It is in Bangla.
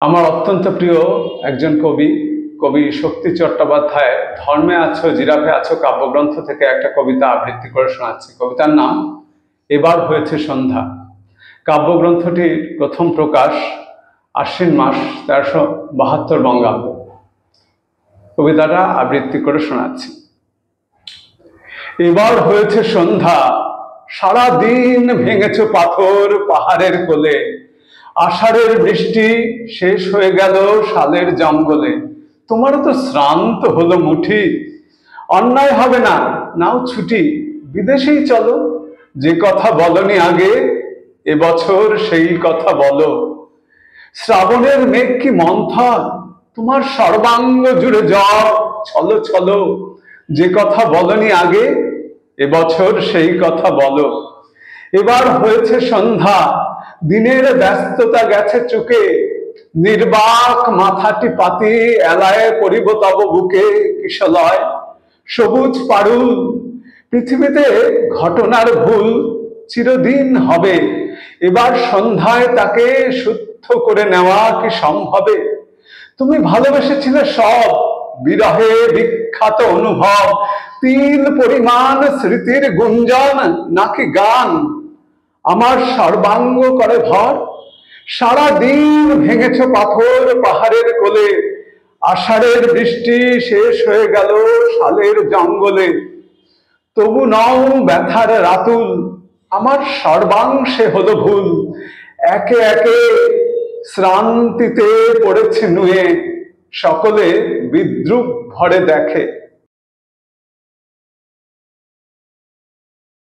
আমার অত্যন্ত প্রিয় একজন কবি কবি শক্তি চট্টোপাধ্যায় ধর্মে আছো জিরাফে আছো কাব্যগ্রন্থ থেকে একটা কবিতা আবৃত্তি করে শোনাচ্ছি। কবিতার নাম এবার হয়েছে সন্ধ্যা। কাব্যগ্রন্থটির প্রথম প্রকাশ আশ্বিন মাস 1372 বঙ্গাব্দ। কবিতাটা আবৃত্তি করে শোনাচ্ছি। এবার হয়েছে সন্ধ্যা, সারা দিন ভেঙেছ পাথর পাহাড়ের কোলে, আষাঢ়ের বৃষ্টি শেষ হয়ে গেল শালের জঙ্গলে। তোমারও তো শ্রান্ত হলো মুঠি, অন্যায় হবে না, নাও ছুটি, বিদেশেই চলো, যে কথা বলনি আগে এবছর সেই কথা বলো। শ্রাবণের মেঘ কি মন্থন, তোমার সর্বাঙ্গ জুড়ে জ্বর, ছলো ছলো, যে কথা বলনি আগে এবছর সেই কথা বলো। এবার হয়েছে সন্ধ্যা, দিনের ব্যস্ততা গেছে চুকে, নির্বাক মাথাটি পাতি এলায় পরিব তব বুকে কিশলয় সবুজ পারুল। পৃথিবীতে ঘটনার ভুল চিরদিন হবে, এবার সন্ধ্যায় তাকে শুদ্ধ করে নেওয়া কি সম্ভবে? তুমি ভালোবেসেছিলে সব, বিরহে বিখ্যাত অনুভব, তিল পরিমাণ স্মৃতির গুঞ্জন নাকি গান আমার সর্বাঙ্গ করে ভর। সারা দিন ভেঙেছ পাথর পাহাড়ের কোলে, আষাঢ়ের বৃষ্টি শেষ হয়ে গেল শালের জঙ্গলে। তবু নও ব্যথার রাতুল, আমার সর্বাংশে হলো ভুল, একে একে শ্রান্তিতে পড়েছে নুয়ে, সকলে বিদ্রুপ ভরে দেখে।